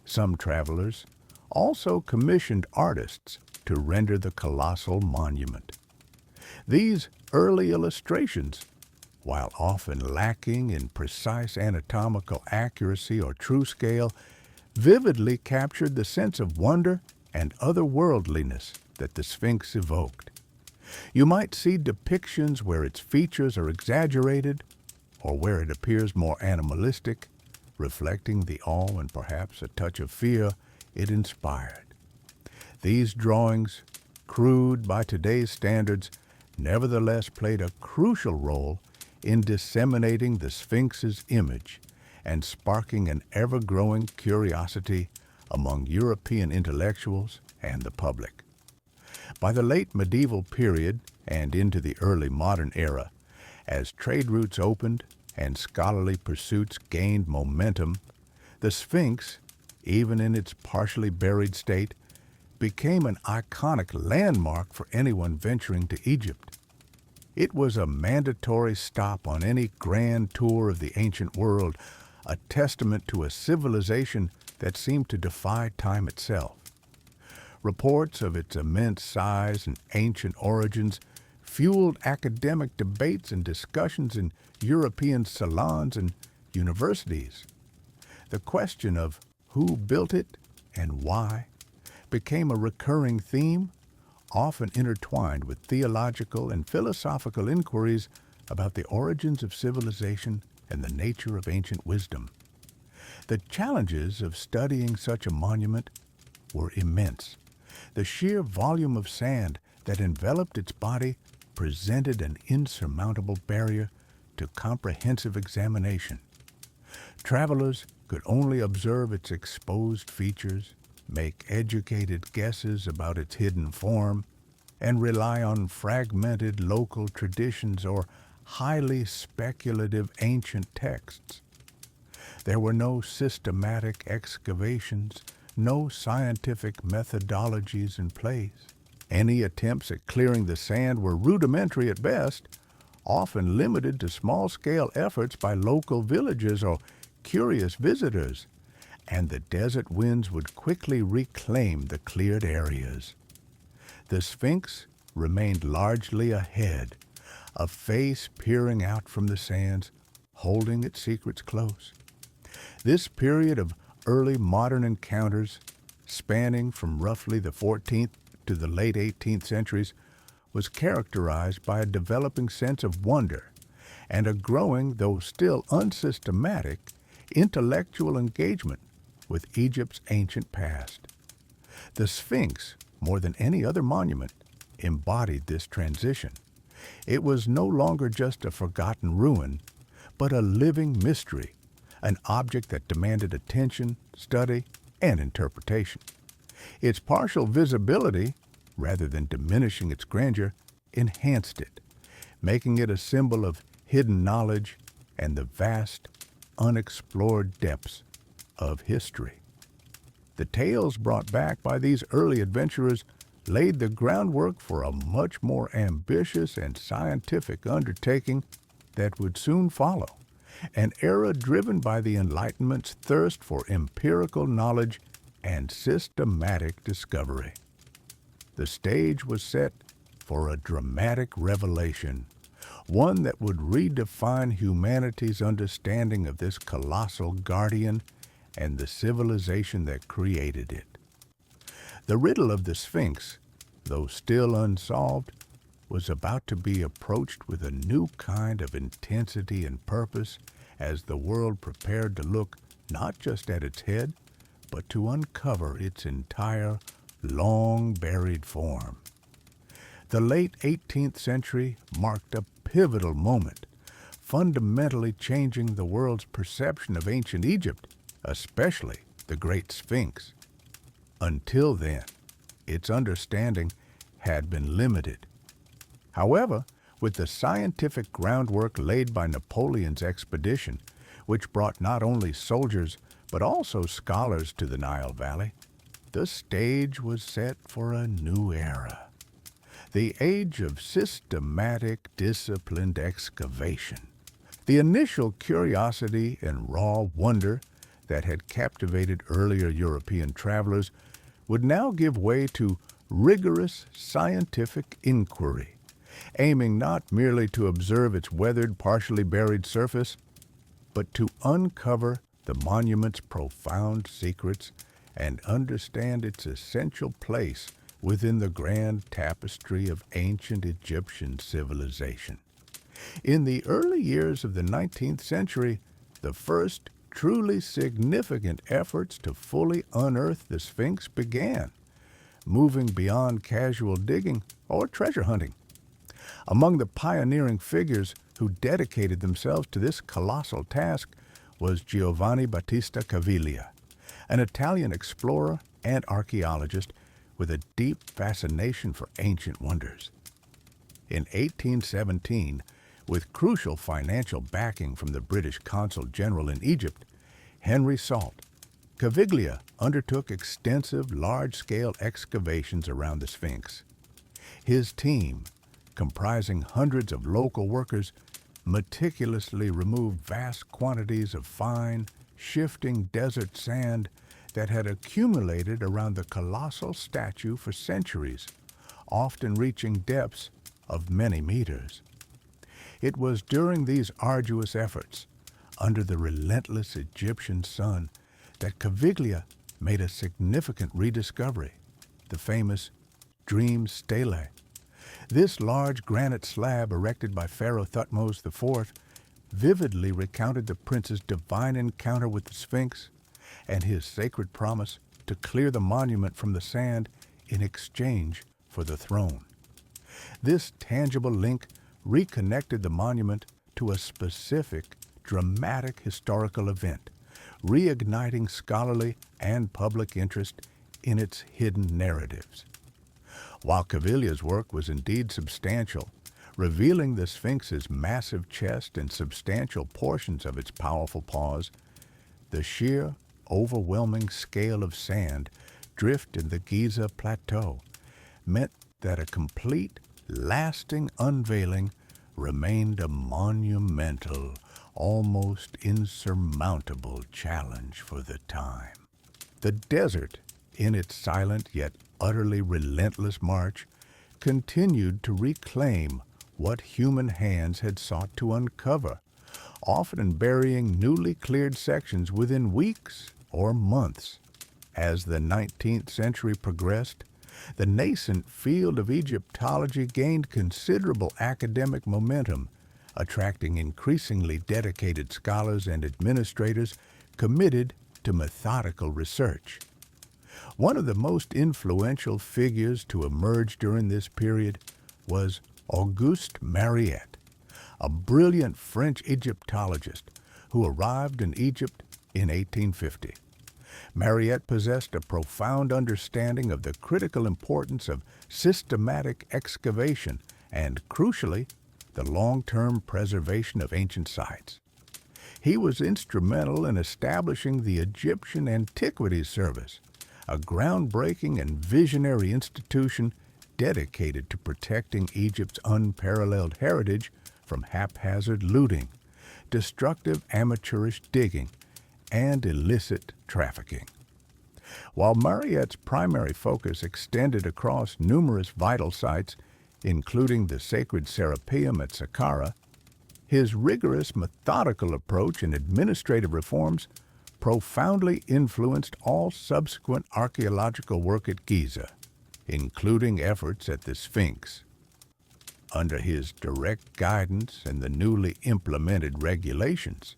Some travelers also commissioned artists to render the colossal monument. These early illustrations, while often lacking in precise anatomical accuracy or true scale, vividly captured the sense of wonder and otherworldliness that the Sphinx evoked. You might see depictions where its features are exaggerated or where it appears more animalistic, reflecting the awe and perhaps a touch of fear it inspired. These drawings, crude by today's standards, nevertheless played a crucial role in disseminating the Sphinx's image and sparking an ever-growing curiosity among European intellectuals and the public. By the late medieval period and into the early modern era, as trade routes opened and scholarly pursuits gained momentum, the Sphinx, even in its partially buried state, became an iconic landmark for anyone venturing to Egypt. It was a mandatory stop on any grand tour of the ancient world, a testament to a civilization that seemed to defy time itself. Reports of its immense size and ancient origins fueled academic debates and discussions in European salons and universities. The question of who built it and why became a recurring theme, often intertwined with theological and philosophical inquiries about the origins of civilization and the nature of ancient wisdom. The challenges of studying such a monument were immense. The sheer volume of sand that enveloped its body presented an insurmountable barrier to comprehensive examination. Travelers could only observe its exposed features, make educated guesses about its hidden form, and rely on fragmented local traditions or highly speculative ancient texts. There were no systematic excavations, no scientific methodologies in place. Any attempts at clearing the sand were rudimentary at best, often limited to small-scale efforts by local villagers or curious visitors, and the desert winds would quickly reclaim the cleared areas. The Sphinx remained largely a head, a face peering out from the sands, holding its secrets close. This period of early modern encounters, spanning from roughly the 14th to the late 18th centuries, was characterized by a developing sense of wonder and a growing, though still unsystematic, intellectual engagement with Egypt's ancient past. The Sphinx, more than any other monument, embodied this transition. It was no longer just a forgotten ruin, but a living mystery, an object that demanded attention, study, and interpretation. Its partial visibility, rather than diminishing its grandeur, enhanced it, making it a symbol of hidden knowledge and the vast, unexplored depths of history. The tales brought back by these early adventurers laid the groundwork for a much more ambitious and scientific undertaking that would soon follow, an era driven by the Enlightenment's thirst for empirical knowledge and systematic discovery. The stage was set for a dramatic revelation, one that would redefine humanity's understanding of this colossal guardian and the civilization that created it. The riddle of the Sphinx, though still unsolved, was about to be approached with a new kind of intensity and purpose as the world prepared to look not just at its head, but to uncover its entire, long-buried form. The late 18th century marked a pivotal moment, fundamentally changing the world's perception of ancient Egypt, especially the Great Sphinx. Until then, its understanding had been limited. However, with the scientific groundwork laid by Napoleon's expedition, which brought not only soldiers but also scholars to the Nile Valley, the stage was set for a new era. The age of systematic, disciplined excavation. The initial curiosity and raw wonder that had captivated earlier European travelers would now give way to rigorous scientific inquiry, aiming not merely to observe its weathered, partially buried surface, but to uncover the monument's profound secrets and understand its essential place within the grand tapestry of ancient Egyptian civilization. In the early years of the 19th century, the first truly significant efforts to fully unearth the Sphinx began, moving beyond casual digging or treasure hunting. Among the pioneering figures who dedicated themselves to this colossal task was Giovanni Battista Caviglia, an Italian explorer and archaeologist with a deep fascination for ancient wonders. In 1817, with crucial financial backing from the British Consul General in Egypt, Henry Salt, Caviglia undertook extensive, large-scale excavations around the Sphinx. His team, comprising hundreds of local workers, meticulously removed vast quantities of fine, shifting desert sand that had accumulated around the colossal statue for centuries, often reaching depths of many meters. It was during these arduous efforts, under the relentless Egyptian sun, that Caviglia made a significant rediscovery, the famous Dream Stele. This large granite slab erected by Pharaoh Thutmose IV vividly recounted the prince's divine encounter with the Sphinx and his sacred promise to clear the monument from the sand in exchange for the throne. This tangible link reconnected the monument to a specific, dramatic historical event, reigniting scholarly and public interest in its hidden narratives. While Caviglia's work was indeed substantial, revealing the Sphinx's massive chest and substantial portions of its powerful paws, the sheer, overwhelming scale of sand drift in the Giza plateau meant that a complete, lasting unveiling remained a monumental, almost insurmountable challenge for the time. The desert, in its silent yet utterly relentless march, continued to reclaim what human hands had sought to uncover, often burying newly cleared sections within weeks or months. As the 19th century progressed, the nascent field of Egyptology gained considerable academic momentum, attracting increasingly dedicated scholars and administrators committed to methodical research. One of the most influential figures to emerge during this period was Auguste Mariette, a brilliant French Egyptologist who arrived in Egypt in 1850. Mariette possessed a profound understanding of the critical importance of systematic excavation and, crucially, the long-term preservation of ancient sites. He was instrumental in establishing the Egyptian Antiquities Service, a groundbreaking and visionary institution dedicated to protecting Egypt's unparalleled heritage from haphazard looting, destructive amateurish digging, and illicit trafficking. While Mariette's primary focus extended across numerous vital sites, including the sacred Serapeum at Saqqara, his rigorous, methodical approach and administrative reforms profoundly influenced all subsequent archaeological work at Giza, including efforts at the Sphinx. Under his direct guidance and the newly implemented regulations,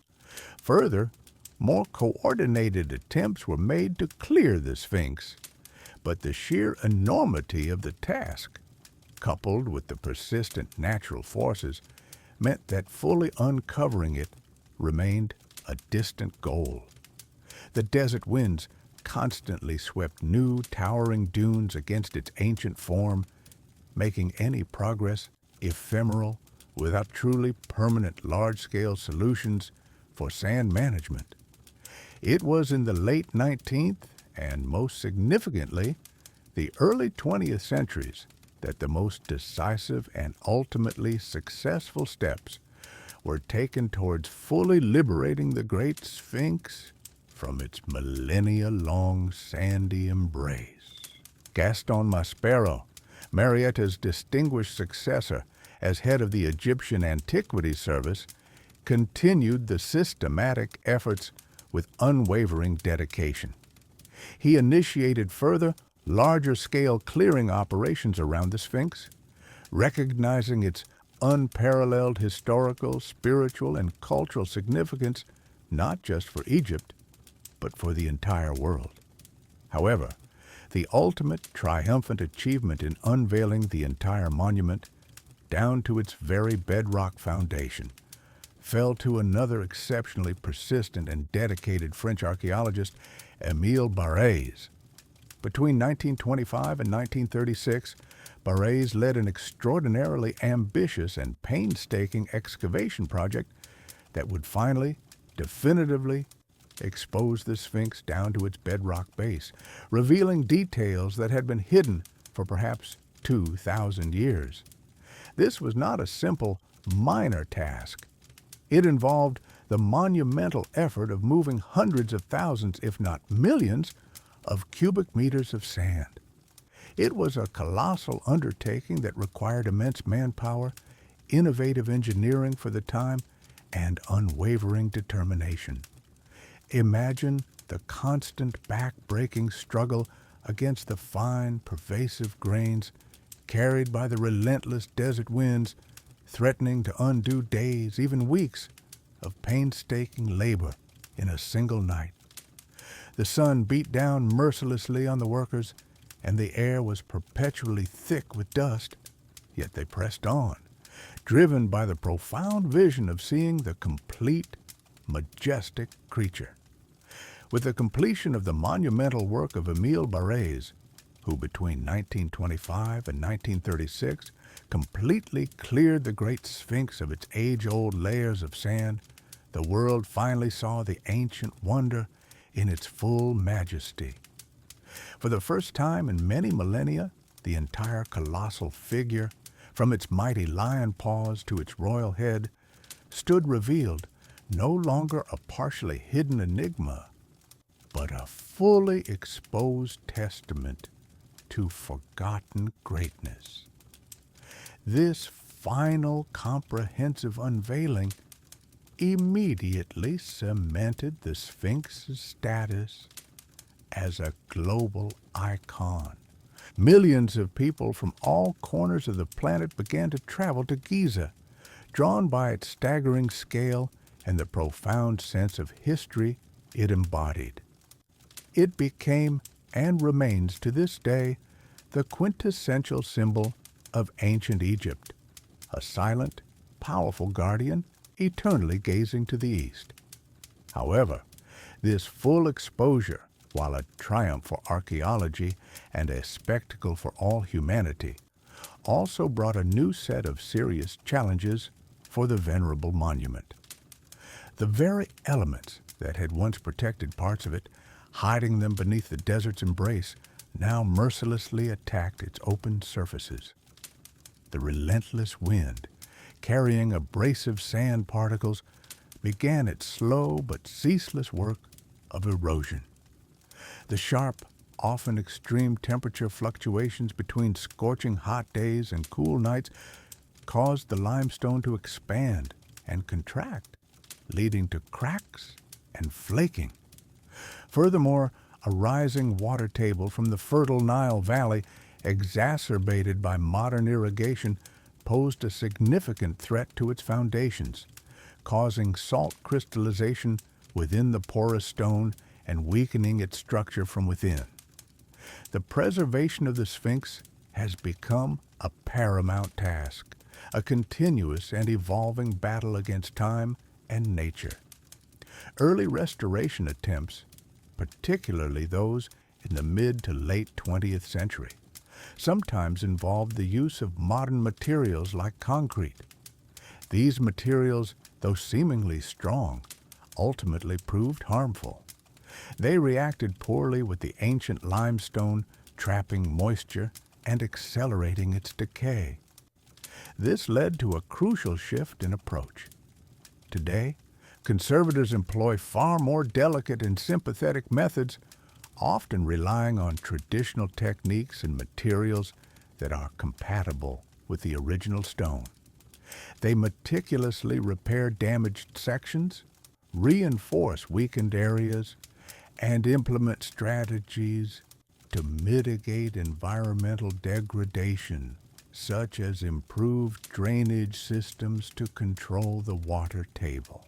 further, more coordinated attempts were made to clear the Sphinx, but the sheer enormity of the task, coupled with the persistent natural forces, meant that fully uncovering it remained a distant goal. The desert winds constantly swept new, towering dunes against its ancient form, making any progress ephemeral without truly permanent large-scale solutions for sand management. It was in the late 19th and, most significantly, the early 20th centuries that the most decisive and ultimately successful steps were taken towards fully liberating the Great Sphinx from its millennia-long sandy embrace. Gaston Maspero, Mariette's distinguished successor as head of the Egyptian Antiquities Service, continued the systematic efforts with unwavering dedication. He initiated further, larger-scale clearing operations around the Sphinx, recognizing its unparalleled historical, spiritual, and cultural significance not just for Egypt, but for the entire world. However, the ultimate triumphant achievement in unveiling the entire monument, down to its very bedrock foundation, fell to another exceptionally persistent and dedicated French archaeologist, Émile Barrès. Between 1925 and 1936, Barrès led an extraordinarily ambitious and painstaking excavation project that would finally, definitively, expose the Sphinx down to its bedrock base, revealing details that had been hidden for perhaps 2,000 years. This was not a simple, minor task. It involved the monumental effort of moving hundreds of thousands, if not millions, of cubic meters of sand. It was a colossal undertaking that required immense manpower, innovative engineering for the time, and unwavering determination. Imagine the constant back-breaking struggle against the fine, pervasive grains carried by the relentless desert winds, threatening to undo days, even weeks, of painstaking labor in a single night. The sun beat down mercilessly on the workers, and the air was perpetually thick with dust, yet they pressed on, driven by the profound vision of seeing the complete, majestic creature. With the completion of the monumental work of Émile Barrès, who between 1925 and 1936 completely cleared the Great Sphinx of its age-old layers of sand, the world finally saw the ancient wonder in its full majesty. For the first time in many millennia, the entire colossal figure, from its mighty lion paws to its royal head, stood revealed, no longer a partially hidden enigma, but a fully exposed testament to forgotten greatness. This final comprehensive unveiling immediately cemented the Sphinx's status as a global icon. Millions of people from all corners of the planet began to travel to Giza, drawn by its staggering scale and the profound sense of history it embodied. It became, and remains to this day, the quintessential symbol of ancient Egypt, a silent, powerful guardian eternally gazing to the east. However, this full exposure, while a triumph for archaeology and a spectacle for all humanity, also brought a new set of serious challenges for the venerable monument. The very elements that had once protected parts of it, hiding them beneath the desert's embrace, now mercilessly attacked its open surfaces. The relentless wind, carrying abrasive sand particles, began its slow but ceaseless work of erosion. The sharp, often extreme temperature fluctuations between scorching hot days and cool nights caused the limestone to expand and contract, leading to cracks and flaking. Furthermore, a rising water table from the fertile Nile Valley, exacerbated by modern irrigation, posed a significant threat to its foundations, causing salt crystallization within the porous stone and weakening its structure from within. The preservation of the Sphinx has become a paramount task, a continuous and evolving battle against time and nature. Early restoration attempts, particularly those in the mid to late 20th century, sometimes involved the use of modern materials like concrete. These materials, though seemingly strong, ultimately proved harmful. They reacted poorly with the ancient limestone, trapping moisture and accelerating its decay. This led to a crucial shift in approach. Today, conservators employ far more delicate and sympathetic methods, often relying on traditional techniques and materials that are compatible with the original stone. They meticulously repair damaged sections, reinforce weakened areas, and implement strategies to mitigate environmental degradation, such as improved drainage systems to control the water table.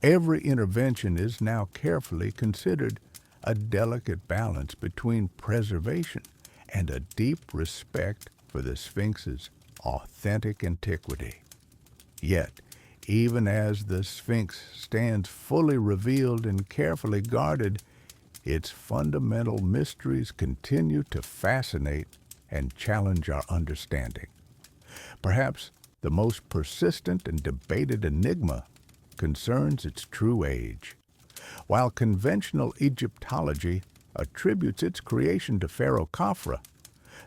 Every intervention is now carefully considered, a delicate balance between preservation and a deep respect for the Sphinx's authentic antiquity. Yet, even as the Sphinx stands fully revealed and carefully guarded, its fundamental mysteries continue to fascinate and challenge our understanding. Perhaps the most persistent and debated enigma concerns its true age. While conventional Egyptology attributes its creation to Pharaoh Khafra,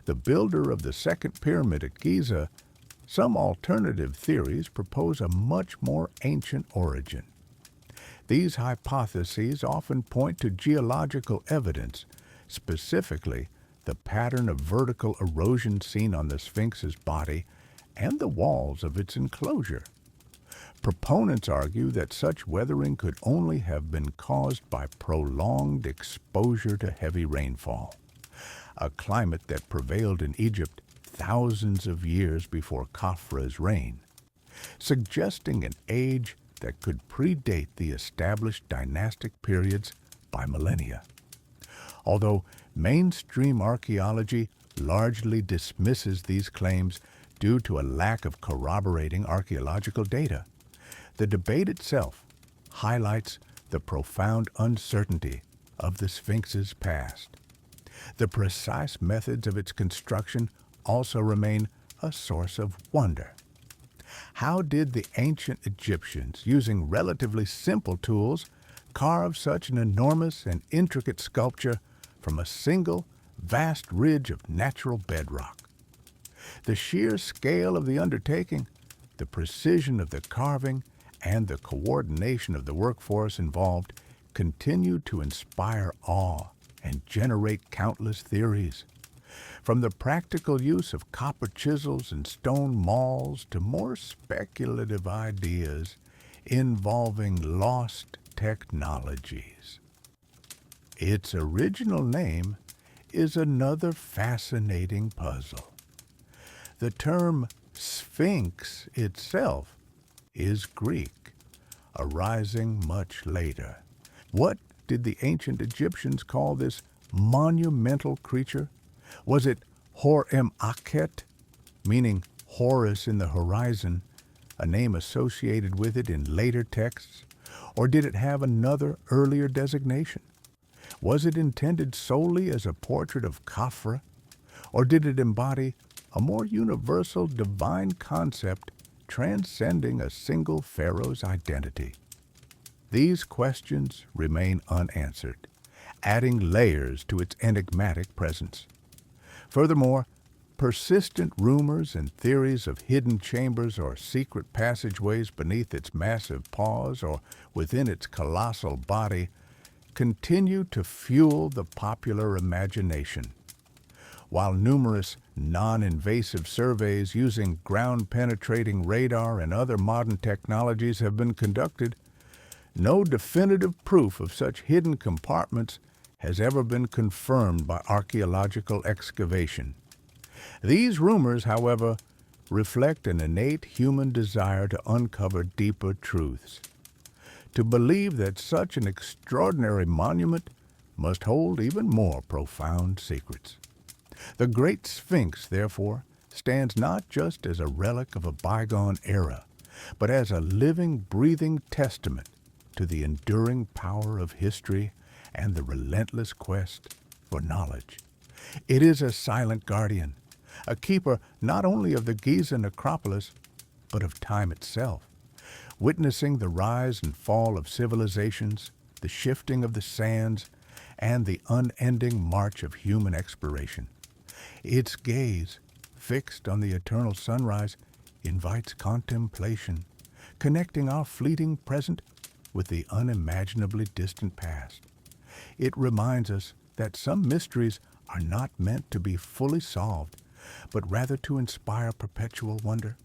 the builder of the second pyramid at Giza, some alternative theories propose a much more ancient origin. These hypotheses often point to geological evidence, specifically the pattern of vertical erosion seen on the Sphinx's body and the walls of its enclosure. Proponents argue that such weathering could only have been caused by prolonged exposure to heavy rainfall, a climate that prevailed in Egypt thousands of years before Khafra's reign, suggesting an age that could predate the established dynastic periods by millennia. Although mainstream archaeology largely dismisses these claims due to a lack of corroborating archaeological data, the debate itself highlights the profound uncertainty of the Sphinx's past. The precise methods of its construction also remain a source of wonder. How did the ancient Egyptians, using relatively simple tools, carve such an enormous and intricate sculpture from a single, vast ridge of natural bedrock? The sheer scale of the undertaking, the precision of the carving, and the coordination of the workforce involved continue to inspire awe and generate countless theories. From the practical use of copper chisels and stone mauls to more speculative ideas involving lost technologies. Its original name is another fascinating puzzle. The term Sphinx itself is Greek, arising much later. What did the ancient Egyptians call this monumental creature? Was it Hor-em-Akhet, meaning Horus in the horizon, a name associated with it in later texts, or did it have another earlier designation? Was it intended solely as a portrait of Khafra, or did it embody a more universal divine concept transcending a single pharaoh's identity? These questions remain unanswered, adding layers to its enigmatic presence. Furthermore, persistent rumors and theories of hidden chambers or secret passageways beneath its massive paws or within its colossal body continue to fuel the popular imagination. While numerous non-invasive surveys using ground-penetrating radar and other modern technologies have been conducted, no definitive proof of such hidden compartments has ever been confirmed by archaeological excavation. These rumors, however, reflect an innate human desire to uncover deeper truths, to believe that such an extraordinary monument must hold even more profound secrets. The Great Sphinx, therefore, stands not just as a relic of a bygone era, but as a living, breathing testament to the enduring power of history and the relentless quest for knowledge. It is a silent guardian, a keeper not only of the Giza necropolis, but of time itself, witnessing the rise and fall of civilizations, the shifting of the sands, and the unending march of human exploration. Its gaze, fixed on the eternal sunrise, invites contemplation, connecting our fleeting present with the unimaginably distant past. It reminds us that some mysteries are not meant to be fully solved, but rather to inspire perpetual wonder.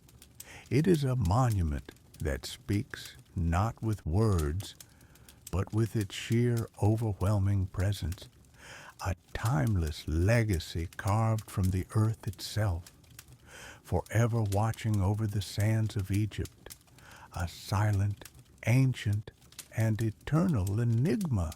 It is a monument that speaks not with words, but with its sheer, overwhelming presence, a timeless legacy carved from the earth itself, forever watching over the sands of Egypt, a silent, ancient, and eternal enigma.